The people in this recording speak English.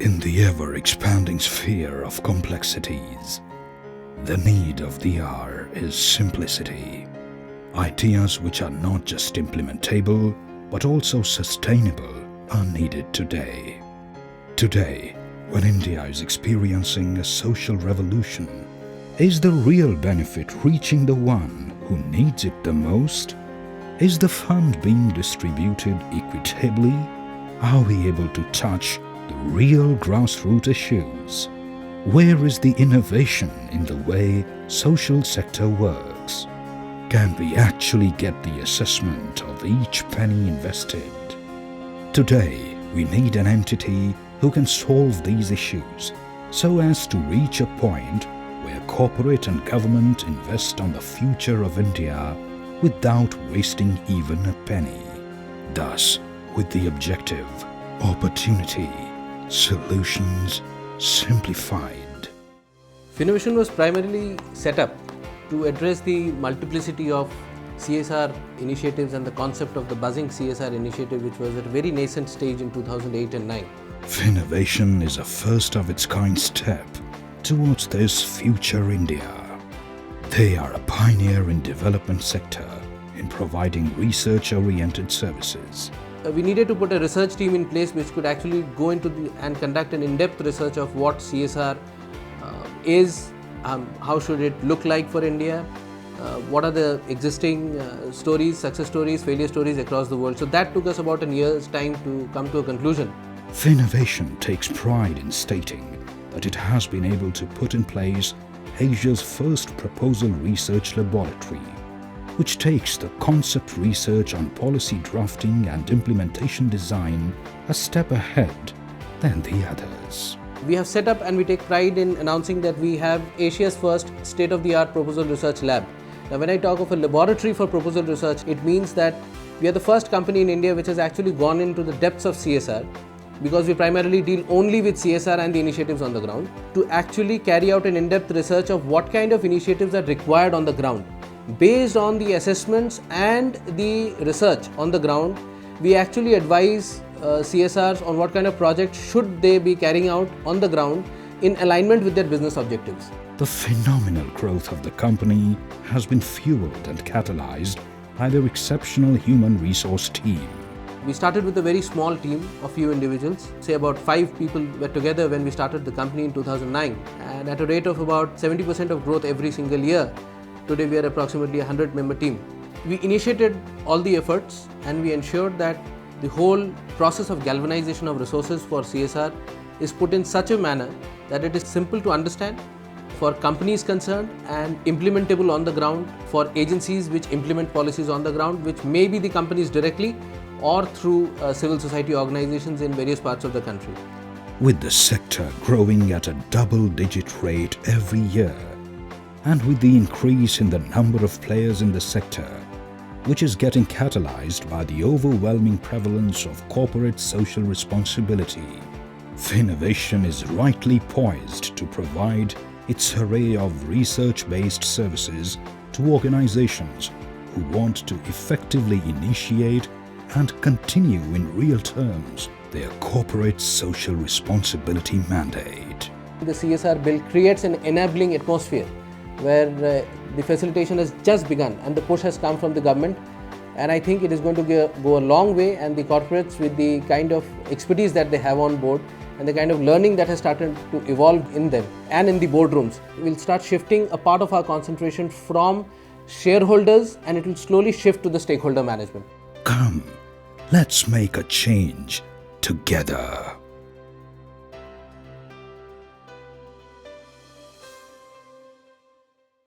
In the ever-expanding sphere of complexities, the need of the hour is simplicity. Ideas which are not just implementable but also sustainable are needed today. Today, when India is experiencing a social revolution, is the real benefit reaching the one who needs it the most? Is the fund being distributed equitably? Are we able to touch the real grassroots issues? Where is the innovation in the way social sector works? Can we actually get the assessment of each penny invested? Today, we need an entity who can solve these issues so as to reach a point where corporate and government invest on the future of India without wasting even a penny. Thus, with the objective, opportunity, solutions, simplified. Fiinovation was primarily set up to address the multiplicity of CSR initiatives and the concept of the buzzing CSR initiative, which was at a very nascent stage in 2008 and 9. Fiinovation is a first of its kind step towards this future India. They are a pioneer in development sector in providing research-oriented services. We needed to put a research team in place which could actually go into and conduct an in-depth research of what CSR is, how should it look like for India, what are the existing stories, success stories, failure stories across the world. So that took us about a year's time to come to a conclusion. Fiinovation takes pride in stating that it has been able to put in place Asia's first proposal research laboratory, which takes the concept research on policy drafting and implementation design a step ahead than the others. We have set up and we take pride in announcing that we have Asia's first state-of-the-art proposal research lab. Now, when I talk of a laboratory for proposal research, it means that we are the first company in India which has actually gone into the depths of CSR, because we primarily deal only with CSR and the initiatives on the ground, to actually carry out an in-depth research of what kind of initiatives are required on the ground. Based on the assessments and the research on the ground, we actually advise CSRs on what kind of projects should they be carrying out on the ground in alignment with their business objectives. The phenomenal growth of the company has been fueled and catalyzed by their exceptional human resource team. We started with a very small team of few individuals, say about 5 people were together when we started the company in 2009, and at a rate of about 70% of growth every single year. Today we are approximately a 100-member team. We initiated all the efforts and we ensured that the whole process of galvanization of resources for CSR is put in such a manner that it is simple to understand for companies concerned and implementable on the ground for agencies which implement policies on the ground, which may be the companies directly or through civil society organizations in various parts of the country. With the sector growing at a double-digit rate every year, and with the increase in the number of players in the sector, which is getting catalyzed by the overwhelming prevalence of corporate social responsibility, Fiinovation is rightly poised to provide its array of research-based services to organizations who want to effectively initiate and continue in real terms their corporate social responsibility mandate. The CSR bill creates an enabling atmosphere where the facilitation has just begun and the push has come from the government, and I think it is going to go a long way, and the corporates, with the kind of expertise that they have on board and the kind of learning that has started to evolve in them and in the boardrooms, will start shifting a part of our concentration from shareholders, and it will slowly shift to the stakeholder management. Come, let's make a change together.